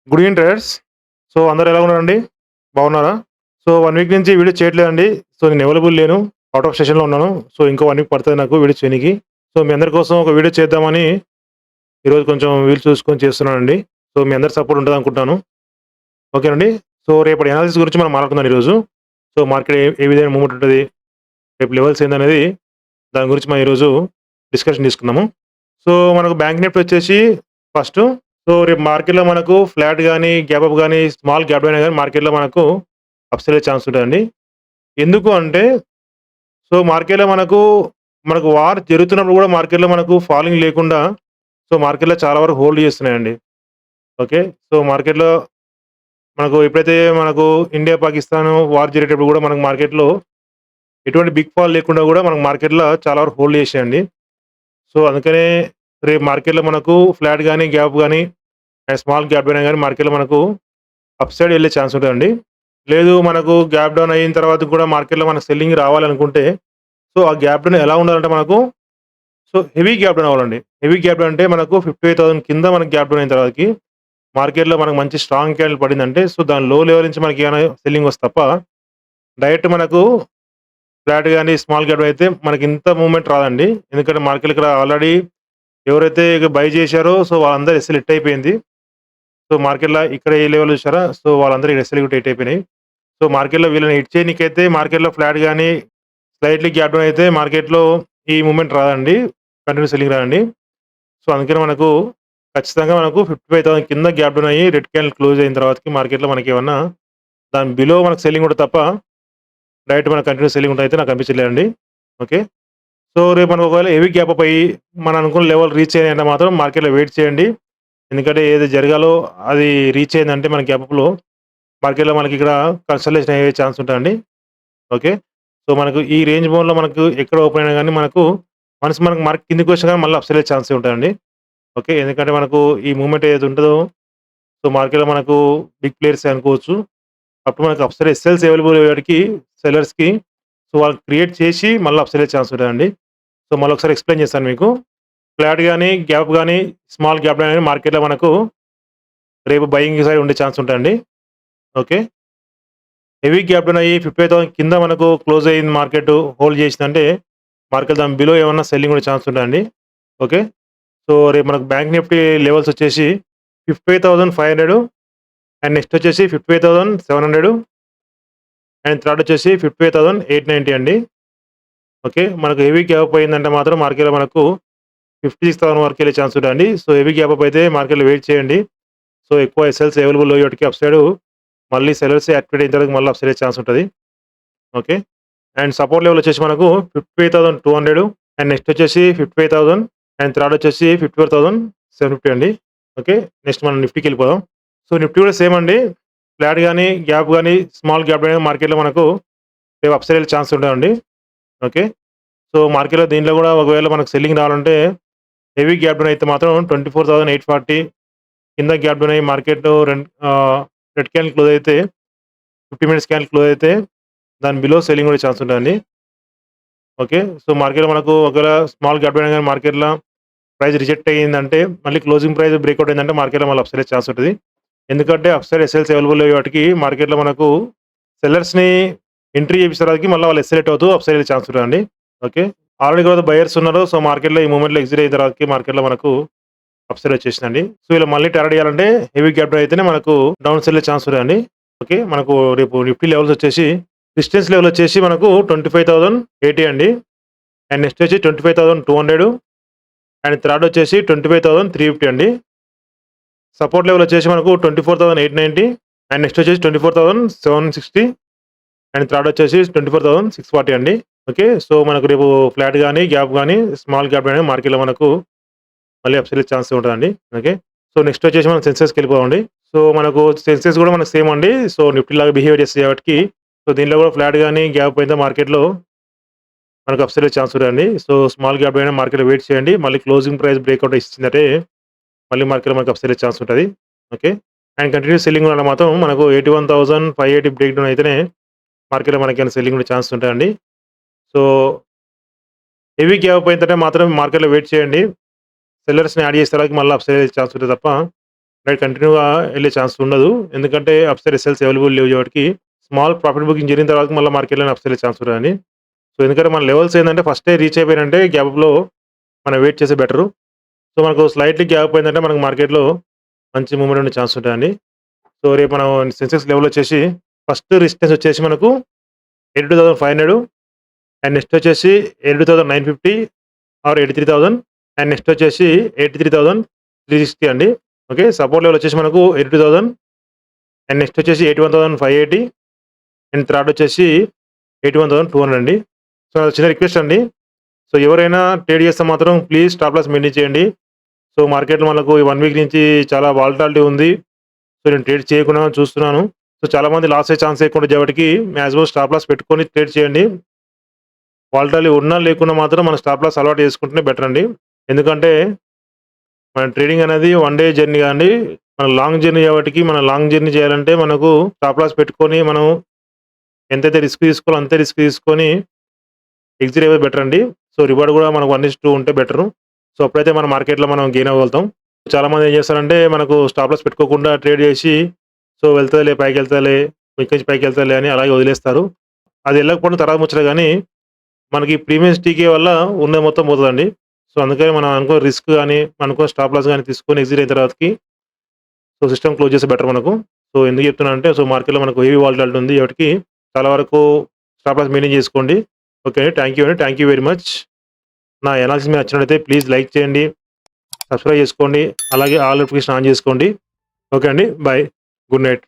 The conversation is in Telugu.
Good evening traders. సో, అందరూ ఎలా ఉన్నారండి? బాగున్నారా? సో, 1 వీక్ నుంచి వీడియో చేయట్లేదండి. సో, నేను అవైలబుల్ లేను. ఔట్ ఆఫ్ స్టేషన్‌లో ఉన్నాను. సో, ఇంకో 1 వీక్ పడతది నాకు వీడియో చేయనీకి. సో, మీ అందరి కోసం ఒక వీడియో చేద్దామని ఈరోజు కొంచెం వీలు చూసుకొని చేస్తున్నానండి. సో, మీ అందరి సపోర్ట్ ఉంటదనుకుంటున్నాను. ఓకేనండి. సో, రేపటి అనాలిసిస్ గురించి మనం మాట్లాడుకుందాం ఈరోజు. సో, మార్కెట్ ఏ ఏ విధమైన మూవ్‌మెంట్ ఉంటది? రేపు లెవెల్స్ ఏందనేది దాని గురించి మనం ఈరోజు డిస్కషన్ తీసుకుందాము. సో, మనకు బ్యాంక్ నిఫ్టీ వచ్చేసి ఫస్టు రేపు మార్కెట్‌లో మనకు ఫ్లాట్ గాని, గ్యాప్ అప్ గాని, స్మాల్ గ్యాప్ డౌన్ అయినా గాని మార్కెట్‌లో మనకు అప్స్ అయ్యే ఛాన్స్ ఉంటదండి. ఎందుకు అంటే మార్కెట్‌లో మనకు వార్ జరుగుతున్నప్పుడు గూడా మార్కెట్‌లో మనకు ఫాలింగ్ లేకుండా మార్కెట్‌లో చాలా వరకు హోల్డ్ చేస్తున్నాయండి. ఓకే. మార్కెట్‌లో మనకు ఎప్పుడైతే మనకు ఇండియా, పాకిస్తాన్ వార్ జరిగేటప్పుడు గూడా మనకు మార్కెట్‌లో ఎటువంటి బిగ్ ఫాల్ లేకుండా గూడా మనకు మార్కెట్‌లో చాలా వరకు హోల్డ్ చేసాయండి. అందుకనే రేపు మార్కెట్‌లో మనకు ఫ్లాట్ గాని, గ్యాప్ గాని, స్మాల్ గ్యాప్ డౌన్ గాని మార్కెట్‌లో మనకు అప్ సైడ్ ఎళ్ళే ఛాన్స్ ఉంటదండి. లేదు మనకు గ్యాప్ డౌన్ అయిన తర్వాత కూడా మార్కెట్‌లో మనకు సెల్లింగ్ రావాలనుకుంటే, ఆ గ్యాప్ డౌన్ ఎలా ఉండాలంటే మనకు హెవీ గ్యాప్ డౌన్ అవ్వాలండి. హెవీ గ్యాప్ డౌన్ అంటే మనకు 58,000 కింద మనకు గ్యాప్ డౌన్ అయిన తర్వాతకి మార్కెట్‌లో మనకు మంచి స్ట్రాంగ్ క్యాండిల్ పడిందంటే, దాని లో లెవెల్ నుంచి మనకి ఏమైనా సెల్లింగ్ వస్తే తప్ప, డైరెక్ట్ మనకు ఫ్లాట్ గాని, స్మాల్ గ్యాప్ డౌన్ అయితే మనకి ఇంత మూవ్‌మెంట్ రాదండి. ఎందుకంటే మార్కెట్ ఇక్కడ ఆల్రెడీ ఎవరైతే ఇక బై చేశారో వాళ్ళందరూ ఎస్ఎల్ హిట్ అయిపోయింది. మార్కెట్‌లో ఇక్కడ ఏ లెవెల్ చూసారా? వాళ్ళందరూ ఎస్ఎల్ కూడా హిట్ అయిపోయినాయి. మార్కెట్‌లో వీళ్ళని హిట్ చేయనీకైతే మార్కెట్‌లో ఫ్లాట్ గాని, స్లైట్‌లీ గ్యాప్ డౌన్ అయితే మార్కెట్‌లో ఈ మూవ్‌మెంట్ రాదండి. కంటిన్యూ సెల్లింగ్ రాదండి. అందుకని మనకు ఖచ్చితంగా మనకు 55,000 కింద గ్యాప్ డౌన్ అయ్యి రెడ్ క్యాండిల్ క్లోజ్ అయిన తర్వాతకి మార్కెట్‌లో మనకేమన్నా దాని బిలో మనకు సెల్లింగ్ ఉంటది తప్ప, డైరెక్ట్ మనకు కంటిన్యూ సెల్లింగ్ ఉంటదయితే నాకు అనిపించట్లేదండి. ఓకే. రేపు మనకు ఒకవేళ హెవీ గ్యాప్ అప్ అయ్యి మనం అనుకున్న లెవెల్ రీచ్ అయ్యాయంటే మాత్రం మార్కెట్‌లో వెయిట్ చేయండి. ఎందుకంటే ఏది జరగాలో అది రీచ్ అయిందంటే మన గ్యాప్ అప్‌లో మార్కెట్‌లో మనకిక్కడ కన్సల్టేషన్ అయ్యే ఛాన్స్ ఉంటదండి. ఓకే. మనకు ఈ రేంజ్ బౌండ్‌లో మనకు ఎక్కడ ఓపెన్ అయినా గాని మనకు మార్కెట్ కిందకి వచ్చినా గాని మళ్ళీ అప్స్ అయ్యే ఛాన్సే ఉంటదండి. ఓకే. ఎందుకంటే మనకు ఈ మూవ్‌మెంట్ ఏదైతే ఉంటదో మార్కెట్‌లో మనకు బిగ్ ప్లేయర్సే అనుకోవచ్చు. అప్పుడు మనకు అప్‌సైడ్ ఎస్ఎల్స్ అవైలబుల్ అయ్యేవాడికి సెల్లర్స్‌కి వాళ్ళు క్రియేట్ చేసి మళ్ళీ అప్‌సైడ్ అయ్యే ఛాన్స్ ఉంటదండి. మళ్ళొకసారి ఎక్స్‌ప్లెయిన్ చేస్తాను మీకు. ఫ్లాట్ గాని, గ్యాప్ గాని, స్మాల్ గ్యాప్ గాని మార్కెట్‌లో మనకు రేపు బయింగ్ సైడ్ ఉండే ఛాన్స్ ఉంటదండి. ఓకే. హెవీ గ్యాప్ డౌన్ అయ్యి 55,000 కింద మనకు క్లోజ్ అయింది మార్కెట్ హోల్డ్ చేసిందంటే, మార్కెట్ దాని బిలో ఏమన్నా సెల్లింగ్ ఉండే ఛాన్స్ ఉంటదండి. ఓకే. రేపు మనకు బ్యాంక్ నిఫ్టీ లెవెల్స్ వచ్చేసి 55,500 అండ్ నెక్స్ట్ వచ్చేసి 55,700 అండ్ థర్డ్ వచ్చేసి 55,890 అండి. ఓకే. మనకు హెవీ గ్యాప్ అప్ అయిందంటే మాత్రం మార్కెట్‌లో మనకు 56,000 వరకు ఎళ్ళే ఛాన్స్ ఉంటదండి. హెవీ గ్యాప్ అప్ అయితే మార్కెట్‌లో వెయిట్ చేయండి. ఎక్కువ ఎస్ఎల్స్ అవైలబుల్ అయ్యేటికి అప్ సైడ్ మళ్ళీ సెల్లర్స్ యాక్టివేట్ అయిన తర్వాత మళ్ళీ అప్ సైడ్ అయ్యే ఛాన్స్ ఉంటది. ఓకే. అండ్ సపోర్ట్ లెవెల్ వచ్చేసి మనకు 58,200 అండ్ నెక్స్ట్ వచ్చేసి 55,000 అండ్ థర్డ్ వచ్చేసి 54,750 అండి. ఓకే. నెక్స్ట్ మనం నిఫ్టీకెళ్ళిపోదాం. నిఫ్టీ కూడా సేమ్ అండి. ఫ్లాట్ గాని, గ్యాప్ గాని, స్మాల్ గ్యాప్ గాని మార్కెట్‌లో మనకు రేపు అప్ సైడ్ ఎళ్ళే ఛాన్స్ ఉంటదండి. ఓకే. మార్కెట్‌లో దీంట్లో కూడా ఒకవేళ మనకు సెల్లింగ్ రావాలంటే హెవీ గ్యాప్ డౌన్ అయితే మాత్రం 24,840 కింద గ్యాప్ డౌన్ అయ్యి మార్కెట్ రెడ్ క్యాండిల్ క్లోజ్ అయితే 50 మినిట్స్ క్యాండిల్ క్లోజ్ అయితే దాని బిలో సెల్లింగ్ ఉండే ఛాన్స్ ఉంటదండి. ఓకే. మార్కెట్‌లో మనకు ఒకవేళ స్మాల్ గ్యాప్ డౌన్ గాని మార్కెట్‌లో ప్రైస్ రిజెక్ట్ అయ్యిందంటే మళ్ళీ క్లోజింగ్ ప్రైస్ బ్రేక్‌ఔట్ అయిందంటే మార్కెట్‌లో మళ్ళీ అప్ సైడ్ ఛాన్స్ ఉంటది. ఎందుకంటే అప్ సైడ్ ఎస్ఎల్స్ అవైలబుల్ అయ్యే వాటికి మార్కెట్‌లో మనకు సెల్లర్స్‌ని ఎంట్రీ చేపించడానికి మళ్ళీ వాళ్ళు ఎస్సలేట్ అవుతూ అప్ సైడ్ ఎళ్ళే ఛాన్స్ ఉంటదండి. ఓకే. ఆల్రెడీ కూడా బయర్స్ ఉన్నారు. మార్కెట్‌లో ఈ మూవ్‌మెంట్‌లో ఎగ్జిట్ అయిన తర్వాతకి మార్కెట్‌లో మనకు అప్ సైడ్ వచ్చేసిందండి. ఇలా మళ్ళీ టార్గెట్ చేయాలంటే హెవీ గ్యాప్ డౌన్ అయితేనే మనకు డౌన్ సైడ్ ఎళ్ళే ఛాన్స్ ఉంటదండి. ఓకే. మనకు రేపు నిఫ్టీ లెవెల్స్ వచ్చేసి రెసిస్టెన్స్ లెవెల్ వచ్చేసి మనకు 25,080 అండి. అండ్ నెక్స్ట్ వచ్చి 25,200 అండ్ థర్డ్ వచ్చేసి 25,350 అండి. సపోర్ట్ లెవెల్ వచ్చేసి మనకు 24,890 అండ్ నెక్స్ట్ వచ్చేసి 24,760 అండ్ థర్డ్ వచ్చేసి 24,640 అండి. ఓకే. మనకు రేపు ఫ్లాట్ గాని, గ్యాప్ గాని, స్మాల్ గ్యాప్ గాని మార్కెట్‌లో మనకు మళ్ళీ అప్ సైడ్ ఛాన్స్ ఉంటదండి. ఓకే. నెక్స్ట్ వచ్చేసి మనం సెన్సెక్స్‌కెళ్ళిపోదామండి. మనకు సెన్సెక్స్ కూడా మనకు సేమ్ అండి. నిఫ్టీ లాగా బిహేవ్ చేస్తాయి కాబట్టి దీంట్లో కూడా ఫ్లాట్ గాని, గ్యాప్ అయితే మార్కెట్‌లో మనకు అప్ సైడ్ ఛాన్స్ ఉంటదండి. స్మాల్ గ్యాప్ అయినా మార్కెట్‌లో వెయిట్ చేయండి. మళ్ళీ క్లోజింగ్ ప్రైస్ బ్రేక్‌ఔట్ ఇచ్చిందంటే మళ్ళీ మార్కెట్‌లో మనకు అప్ సైడ్ ఛాన్స్ ఉంటది. ఓకే. అండ్ కంటిన్యూస్ సెల్లింగ్ వల్ల మాత్రం మనకు 81,580 బ్రేక్ డౌన్ అయితేనే మార్కెట్‌లో మనకేమైనా సెల్లింగ్ ఉండే ఛాన్స్ ఉంటాయండి. సో, హెవీ గ్యాప్ అయిందంటే మాత్రం మార్కెట్‌లో వెయిట్ చేయండి. సెల్లర్స్‌ని యాడ్ చేసే వరకు మళ్ళీ అప్ సైడ్ ఛాన్స్ ఉంటది తప్ప కంటిన్యూగా వెళ్ళే ఛాన్స్ ఉండదు. ఎందుకంటే అప్‌సైడ్ ఎస్ఎల్స్ అవైలబుల్ లేవు కాబట్టి స్మాల్ ప్రాఫిట్ బుకింగ్ జరిగిన తర్వాత మళ్ళీ మార్కెట్‌లోనే అప్‌సైడ్ వెళ్ళే ఛాన్స్ ఉంటదండి. సో, ఎందుకంటే మన లెవెల్స్ ఏందంటే ఫస్టే రీచ్ అయిపోయారంటే గ్యాప్‌లో మనం వెయిట్ చేస్తే బెటరు. సో, మనకు స్లైట్‌లీ గ్యాప్ అయిందంటే మనకు మార్కెట్‌లో మంచి మూవ్‌మెంట్ ఉండే ఛాన్స్ ఉంటాయండి. సో, రేపు మనం సెన్సెక్స్ లెవెల్ వచ్చేసి ఫస్ట్ రెసిస్టెన్స్ వచ్చేసి మనకు 82,500 అండ్ నెక్స్ట్ వచ్చేసి 82,950 ఆర్ 83,000 అండ్ నెక్స్ట్ వచ్చేసి 83,360 అండి. ఓకే. సపోర్ట్ లెవెల్ వచ్చేసి మనకు 82,000 అండ్ నెక్స్ట్ వచ్చేసి 81,580 అండ్ థర్డ్ వచ్చేసి 81,200 అండి. సో, చిన్న రిక్వెస్ట్ అండి. సో, ఎవరైనా ట్రేడ్ చేస్తే మాత్రం ప్లీజ్ స్టాప్ లాస్ మెయింటైన్ చేయండి. సో, మార్కెట్‌లో మనకు ఈ 1 వీక్ నుంచి చాలా వాలటాలిటీ ఉంది. సో, నేను ట్రేడ్ చేయకుండా చూస్తున్నాను. సో, చాలామంది లాస్ అయ్యే ఛాన్స్ ఎక్కువ ఉంటది కాబట్టి మాక్సిమం స్టాప్ లాస్ పెట్టుకొని ట్రేడ్ చేయండి. వాలటాలిటీ ఉన్నా లేకున్నా మాత్రం మనం స్టాప్ లాస్ అలవాటు చేసుకుంటేనే బెటర్ అండి. ఎందుకంటే మన ట్రేడింగ్ అనేది వన్ డే జర్నీ కాదండి. మన లాంగ్ జర్నీ కాబట్టి మనం లాంగ్ జర్నీ చేయాలంటే మనకు స్టాప్ లాస్ పెట్టుకొని మనం ఎంతైతే రిస్క్ తీసుకోవాలో అంతే రిస్క్ తీసుకొని ఎగ్జిట్ అయ్యేది బెటర్ అండి. సో, రివార్డ్ కూడా మనకు 1:2 ఉంటే బెటరు. సో, అప్పుడైతే మన మార్కెట్‌లో మనం గెయిన్ అవ్వగలుగుతాం. చాలామంది ఏం చేస్తారంటే మనకు స్టాప్ లాస్ పెట్టుకోకుండా ట్రేడ్ చేసి సో, వెళ్తదిలే పైకెళ్తదిలే, ఇక్కడి నుంచి పైకెళ్తదిలే అని అలాగే వదిలేస్తారు. అది ఎళ్ళకపోవడం తర్వాత ముచ్చట గానీ, మనకి ప్రీమియం టీకే వల్ల ఉన్నది మొత్తం పోతదండి. సో, అందుకని మనం అనుకున్న రిస్క్ గాని, అనుకున్న స్టాప్ లాస్ గాని తీసుకొని ఎగ్జిట్ అయిన తర్వాతకి సో, సిస్టమ్ క్లోజ్ చేస్తే బెటర్ మనకు. సో, ఎందుకు చెప్తున్నానంటే సో, మార్కెట్‌లో మనకు హెవీ వాలటాలిటీ ఉంది కాబట్టి చాలా వరకు స్టాప్ లాస్ మెయింటైన్ చేసుకోండి. ఓకే అండి. థాంక్ యూ అండి. Thank you very much. నా అనాలిసిస్ మీకు నచ్చినట్లయితే ప్లీజ్ లైక్ చేయండి, సబ్స్క్రైబ్ చేసుకోండి. అలాగే ఆల్ నోటిఫికేషన్ ఆన్ చేసుకోండి. ఓకే అండి. బై. Good night.